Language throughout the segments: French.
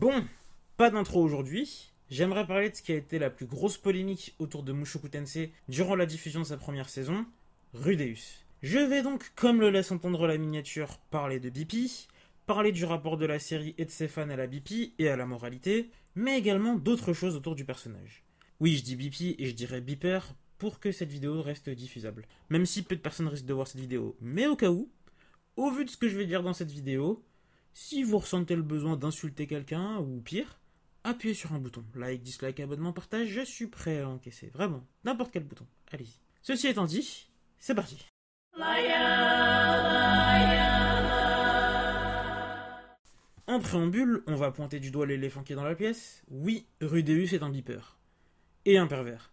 Bon, pas d'intro aujourd'hui. J'aimerais parler de ce qui a été la plus grosse polémique autour de Mushoku Tensei durant la diffusion de sa première saison, Rudeus. Je vais donc, comme le laisse entendre la miniature, parler de BP, parler du rapport de la série et de ses fans à la BP et à la moralité, mais également d'autres choses autour du personnage. Oui, je dis BP et je dirais Beeper pour que cette vidéo reste diffusable. Même si peu de personnes risquent de voir cette vidéo. Mais au cas où, au vu de ce que je vais dire dans cette vidéo, si vous ressentez le besoin d'insulter quelqu'un, ou pire, appuyez sur un bouton. Like, dislike, abonnement, partage, je suis prêt à encaisser. Vraiment, n'importe quel bouton. Allez-y. Ceci étant dit, c'est parti. En préambule, on va pointer du doigt l'éléphant qui est dans la pièce. Oui, Rudeus est un beeper. Et un pervers.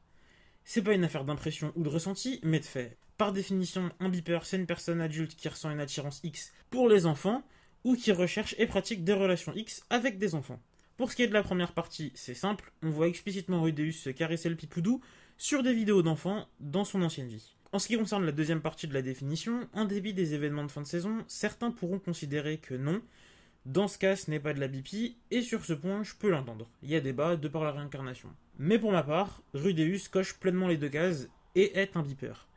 C'est pas une affaire d'impression ou de ressenti, mais de fait. Par définition, un beeper, c'est une personne adulte qui ressent une attirance X pour les enfants, ou qui recherche et pratique des relations X avec des enfants. Pour ce qui est de la première partie, c'est simple, on voit explicitement Rudeus se caresser le pipoudou sur des vidéos d'enfants dans son ancienne vie. En ce qui concerne la deuxième partie de la définition, en dépit des événements de fin de saison, certains pourront considérer que non, dans ce cas ce n'est pas de la BP, et sur ce point je peux l'entendre. Il y a débat de par la réincarnation. Mais pour ma part, Rudeus coche pleinement les deux cases et est un beeper.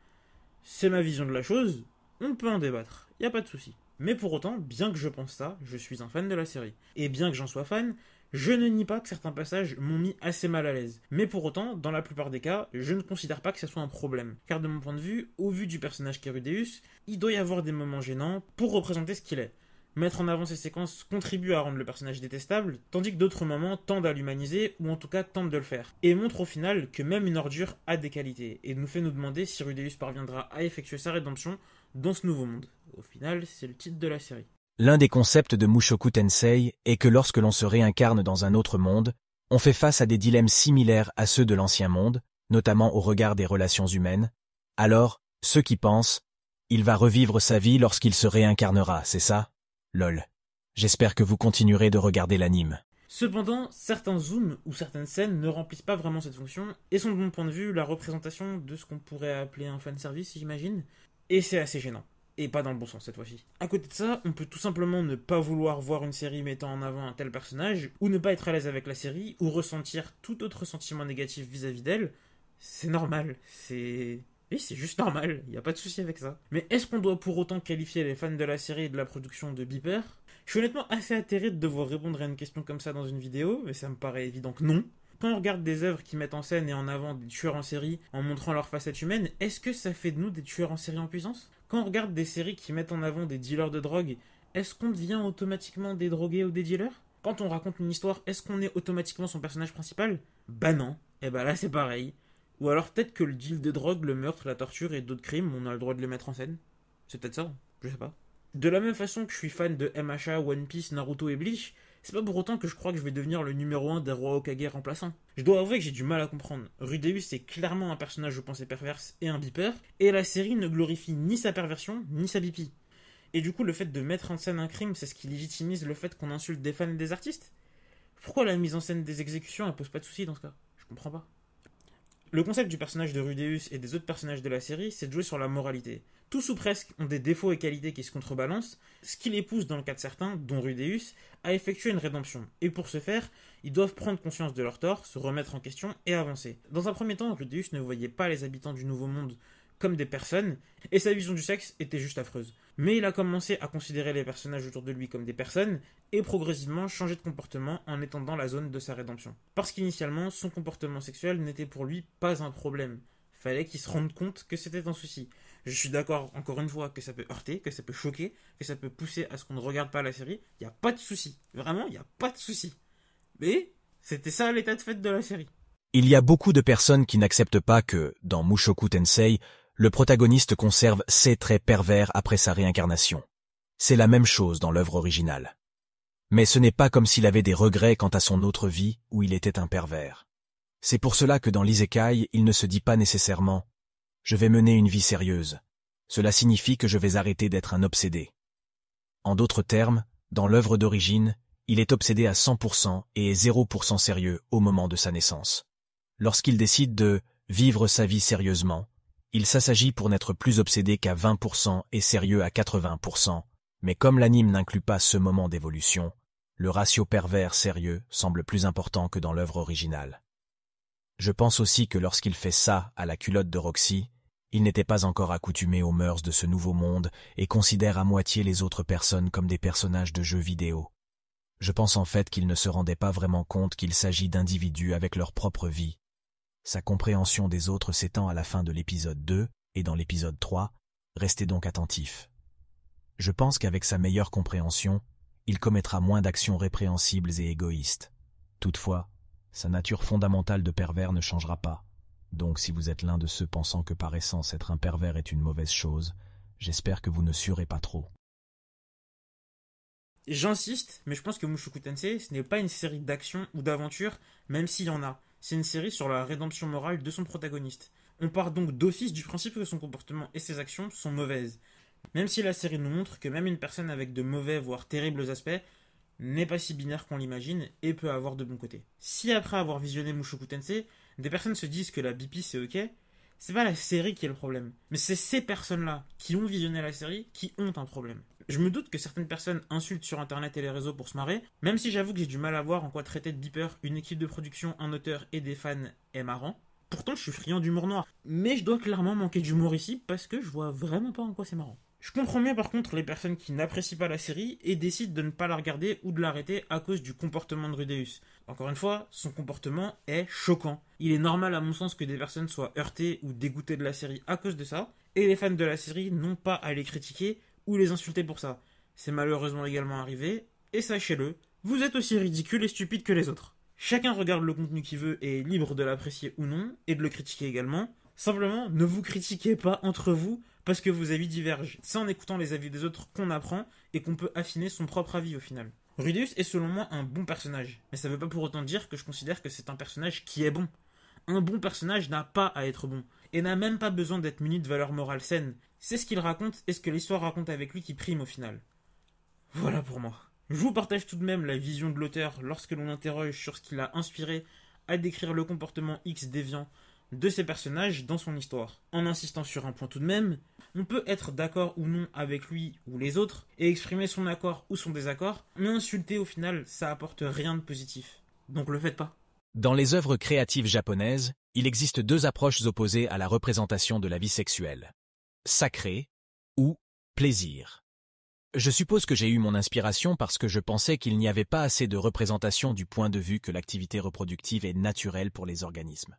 C'est ma vision de la chose, on peut en débattre, y a pas de souci. Mais pour autant, bien que je pense ça, je suis un fan de la série. Et bien que j'en sois fan, je ne nie pas que certains passages m'ont mis assez mal à l'aise. Mais pour autant, dans la plupart des cas, je ne considère pas que ce soit un problème. Car de mon point de vue, au vu du personnage qu'est Rudeus, il doit y avoir des moments gênants pour représenter ce qu'il est. Mettre en avant ces séquences contribue à rendre le personnage détestable, tandis que d'autres moments tendent à l'humaniser, ou en tout cas tentent de le faire. Et montre au final que même une ordure a des qualités, et nous fait nous demander si Rudeus parviendra à effectuer sa rédemption dans ce nouveau monde. Au final, c'est le titre de la série. L'un des concepts de Mushoku Tensei est que lorsque l'on se réincarne dans un autre monde, on fait face à des dilemmes similaires à ceux de l'ancien monde, notamment au regard des relations humaines. Alors, ceux qui pensent, il va revivre sa vie lorsqu'il se réincarnera, c'est ça? Lol. J'espère que vous continuerez de regarder l'anime. Cependant, certains zooms ou certaines scènes ne remplissent pas vraiment cette fonction, et sont de mon point de vue la représentation de ce qu'on pourrait appeler un fanservice, j'imagine, et c'est assez gênant. Et pas dans le bon sens cette fois-ci. À côté de ça, on peut tout simplement ne pas vouloir voir une série mettant en avant un tel personnage, ou ne pas être à l'aise avec la série, ou ressentir tout autre sentiment négatif vis-à-vis d'elle. C'est normal, Oui, c'est juste normal, y a pas de souci avec ça. Mais est-ce qu'on doit pour autant qualifier les fans de la série et de la production de beeper? Je suis honnêtement assez atterré de devoir répondre à une question comme ça dans une vidéo, mais ça me paraît évident que non. Quand on regarde des œuvres qui mettent en scène et en avant des tueurs en série en montrant leur facette humaine, est-ce que ça fait de nous des tueurs en série en puissance? Quand on regarde des séries qui mettent en avant des dealers de drogue, est-ce qu'on devient automatiquement des drogués ou des dealers? Quand on raconte une histoire, est-ce qu'on est automatiquement son personnage principal? Bah non. Et bah là c'est pareil. Ou alors peut-être que le deal de drogue, le meurtre, la torture et d'autres crimes, on a le droit de les mettre en scène. C'est peut-être ça, je sais pas. De la même façon que je suis fan de MHA, One Piece, Naruto et Bleach, c'est pas pour autant que je crois que je vais devenir le numéro 1 des rois Hokage remplaçants. Je dois avouer que j'ai du mal à comprendre. Rudeus est clairement un personnage je pensais perverse et un beeper, et la série ne glorifie ni sa perversion, ni sa bipi. Et du coup, le fait de mettre en scène un crime, c'est ce qui légitimise le fait qu'on insulte des fans et des artistes? Pourquoi la mise en scène des exécutions, elle pose pas de soucis dans ce cas? Je comprends pas. Le concept du personnage de Rudeus et des autres personnages de la série, c'est de jouer sur la moralité. Tous ou presque ont des défauts et qualités qui se contrebalancent, ce qui les pousse, dans le cas de certains, dont Rudeus, à effectuer une rédemption. Et pour ce faire, ils doivent prendre conscience de leur tort, se remettre en question et avancer. Dans un premier temps, Rudeus ne voyait pas les habitants du Nouveau Monde comme des personnes, et sa vision du sexe était juste affreuse. Mais il a commencé à considérer les personnages autour de lui comme des personnes, et progressivement changer de comportement en étendant la zone de sa rédemption. Parce qu'initialement, son comportement sexuel n'était pour lui pas un problème. Fallait qu'il se rende compte que c'était un souci. Je suis d'accord, encore une fois, que ça peut heurter, que ça peut choquer, que ça peut pousser à ce qu'on ne regarde pas la série. Y a pas de souci. Vraiment, y a pas de souci. Mais c'était ça l'état de fait de la série. Il y a beaucoup de personnes qui n'acceptent pas que, dans Mushoku Tensei, le protagoniste conserve ses traits pervers après sa réincarnation. C'est la même chose dans l'œuvre originale. Mais ce n'est pas comme s'il avait des regrets quant à son autre vie où il était un pervers. C'est pour cela que dans l'Isekai, il ne se dit pas nécessairement « je vais mener une vie sérieuse ». Cela signifie que je vais arrêter d'être un obsédé. En d'autres termes, dans l'œuvre d'origine, il est obsédé à 100% et est 0% sérieux au moment de sa naissance. Lorsqu'il décide de vivre sa vie sérieusement, il s'agit pour n'être plus obsédé qu'à 20% et sérieux à 80%, mais comme l'anime n'inclut pas ce moment d'évolution, Le ratio pervers-sérieux semble plus important que dans l'œuvre originale. Je pense aussi que lorsqu'il fait ça à la culotte de Roxy, il n'était pas encore accoutumé aux mœurs de ce nouveau monde et considère à moitié les autres personnes comme des personnages de jeux vidéo. Je pense en fait qu'il ne se rendait pas vraiment compte qu'il s'agit d'individus avec leur propre vie. Sa compréhension des autres s'étend à la fin de l'épisode 2 et dans l'épisode 3, restez donc attentifs. Je pense qu'avec sa meilleure compréhension, il commettra moins d'actions répréhensibles et égoïstes. Toutefois, sa nature fondamentale de pervers ne changera pas. Donc si vous êtes l'un de ceux pensant que par essence être un pervers est une mauvaise chose, j'espère que vous ne suerez pas trop. J'insiste, mais je pense que Mushoku Tensei, ce n'est pas une série d'action ou d'aventure, même s'il y en a. C'est une série sur la rédemption morale de son protagoniste. On part donc d'office du principe que son comportement et ses actions sont mauvaises. Même si la série nous montre que même une personne avec de mauvais voire terribles aspects n'est pas si binaire qu'on l'imagine et peut avoir de bons côtés. Si après avoir visionné Mushoku Tensei, des personnes se disent que la BP c'est ok, c'est pas la série qui est le problème, mais c'est ces personnes-là qui ont visionné la série qui ont un problème. Je me doute que certaines personnes insultent sur internet et les réseaux pour se marrer, même si j'avoue que j'ai du mal à voir en quoi traiter de beeper une équipe de production, un auteur et des fans est marrant. Pourtant je suis friand d'humour noir, mais je dois clairement manquer d'humour ici parce que je vois vraiment pas en quoi c'est marrant. Je comprends bien par contre les personnes qui n'apprécient pas la série et décident de ne pas la regarder ou de l'arrêter à cause du comportement de Rudeus. Encore une fois, son comportement est choquant. Il est normal à mon sens que des personnes soient heurtées ou dégoûtées de la série à cause de ça, et les fans de la série n'ont pas à les critiquer ou les insulter pour ça. C'est malheureusement également arrivé, et sachez-le, vous êtes aussi ridicule et stupide que les autres. Chacun regarde le contenu qu'il veut et est libre de l'apprécier ou non, et de le critiquer également. Simplement, ne vous critiquez pas entre vous parce que vos avis divergent. C'est en écoutant les avis des autres qu'on apprend et qu'on peut affiner son propre avis au final. Rudeus est selon moi un bon personnage, mais ça veut pas pour autant dire que je considère que c'est un personnage qui est bon. Un bon personnage n'a pas à être bon, et n'a même pas besoin d'être muni de valeurs morales saines. C'est ce qu'il raconte et ce que l'histoire raconte avec lui qui prime au final. Voilà pour moi. Je vous partage tout de même la vision de l'auteur lorsque l'on interroge sur ce qui l'a inspiré à décrire le comportement X déviant de ces personnages dans son histoire. En insistant sur un point tout de même, on peut être d'accord ou non avec lui ou les autres et exprimer son accord ou son désaccord, mais insulter au final, ça apporte rien de positif. Donc le faites pas. Dans les œuvres créatives japonaises, il existe deux approches opposées à la représentation de la vie sexuelle. Sacré ou plaisir. Je suppose que j'ai eu mon inspiration parce que je pensais qu'il n'y avait pas assez de représentation du point de vue que l'activité reproductive est naturelle pour les organismes.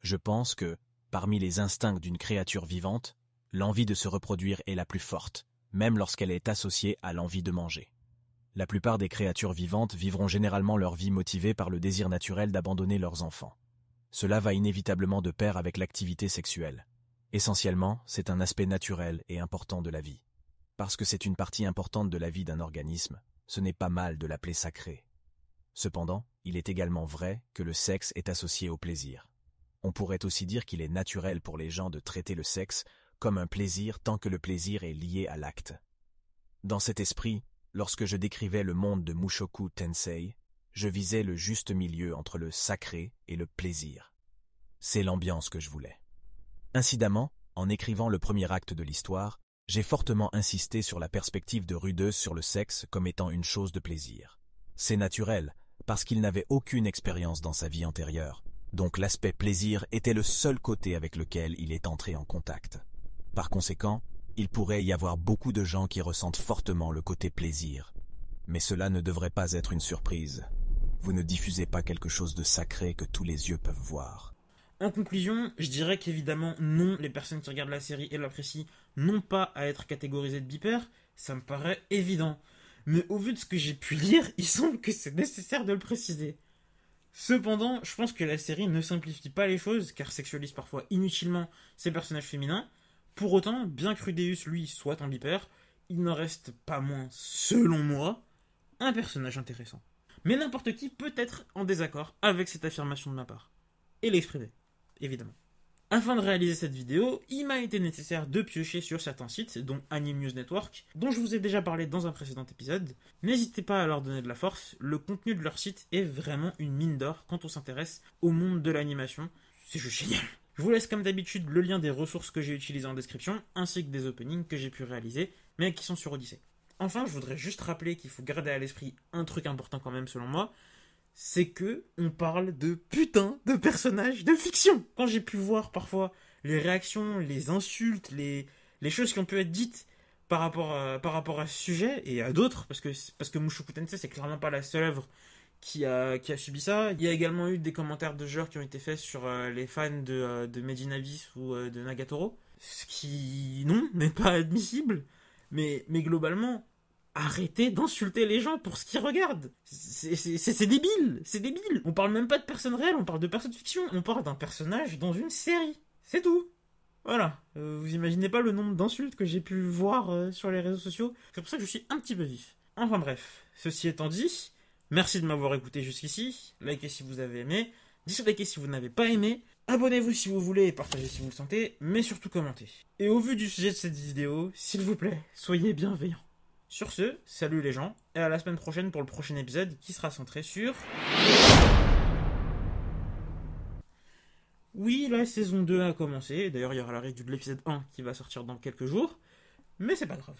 Je pense que, parmi les instincts d'une créature vivante, l'envie de se reproduire est la plus forte, même lorsqu'elle est associée à l'envie de manger. La plupart des créatures vivantes vivront généralement leur vie motivée par le désir naturel d'abandonner leurs enfants. Cela va inévitablement de pair avec l'activité sexuelle. Essentiellement, c'est un aspect naturel et important de la vie. Parce que c'est une partie importante de la vie d'un organisme, ce n'est pas mal de l'appeler sacré. Cependant, il est également vrai que le sexe est associé au plaisir. On pourrait aussi dire qu'il est naturel pour les gens de traiter le sexe comme un plaisir tant que le plaisir est lié à l'acte. Dans cet esprit, lorsque je décrivais le monde de Mushoku Tensei, je visais le juste milieu entre le sacré et le plaisir. C'est l'ambiance que je voulais. Incidemment, en écrivant le premier acte de l'histoire, j'ai fortement insisté sur la perspective de Rudeus sur le sexe comme étant une chose de plaisir. C'est naturel, parce qu'il n'avait aucune expérience dans sa vie antérieure, donc l'aspect plaisir était le seul côté avec lequel il est entré en contact. Par conséquent, il pourrait y avoir beaucoup de gens qui ressentent fortement le côté plaisir. Mais cela ne devrait pas être une surprise. Vous ne diffusez pas quelque chose de sacré que tous les yeux peuvent voir. En conclusion, je dirais qu'évidemment, non, les personnes qui regardent la série et l'apprécient n'ont pas à être catégorisées de beeper, ça me paraît évident. Mais au vu de ce que j'ai pu lire, il semble que c'est nécessaire de le préciser. Cependant, je pense que la série ne simplifie pas les choses, car sexualise parfois inutilement ses personnages féminins. Pour autant, bien que Rudeus, lui, soit un beeper, il n'en reste pas moins, selon moi, un personnage intéressant. Mais n'importe qui peut être en désaccord avec cette affirmation de ma part. Et l'exprimer, évidemment. Afin de réaliser cette vidéo, il m'a été nécessaire de piocher sur certains sites, dont Anime News Network, dont je vous ai déjà parlé dans un précédent épisode. N'hésitez pas à leur donner de la force, le contenu de leur site est vraiment une mine d'or quand on s'intéresse au monde de l'animation. C'est juste génial. Je vous laisse comme d'habitude le lien des ressources que j'ai utilisées en description, ainsi que des openings que j'ai pu réaliser, mais qui sont sur Odyssey. Enfin, je voudrais juste rappeler qu'il faut garder à l'esprit un truc important quand même selon moi, c'est que on parle de putain de personnages de fiction. Quand j'ai pu voir parfois les réactions, les insultes, les choses qui ont pu être dites par rapport à ce sujet et à d'autres, parce que Mushoku Tensei c'est clairement pas la seule œuvre qui a subi ça. Il y a également eu des commentaires de genre qui ont été faits sur les fans de Made in Abyss ou de Nagatoro, ce qui non n'est pas admissible. Mais globalement, arrêtez d'insulter les gens pour ce qu'ils regardent. C'est débile, c'est débile. On parle même pas de personnes réelles, on parle de personnes de fiction. On parle d'un personnage dans une série. C'est tout. Voilà. Vous imaginez pas le nombre d'insultes que j'ai pu voir sur les réseaux sociaux. C'est pour ça que je suis un petit peu vif. Enfin bref, ceci étant dit, merci de m'avoir écouté jusqu'ici. Likez si vous avez aimé. Dislikez si vous n'avez pas aimé. Abonnez-vous si vous voulez et partagez si vous le sentez, mais surtout commentez. Et au vu du sujet de cette vidéo, s'il vous plaît, soyez bienveillants. Sur ce, salut les gens, et à la semaine prochaine pour le prochain épisode qui sera centré sur... Oui, la saison 2 a commencé, d'ailleurs il y aura la review de l'épisode 1 qui va sortir dans quelques jours, mais c'est pas grave.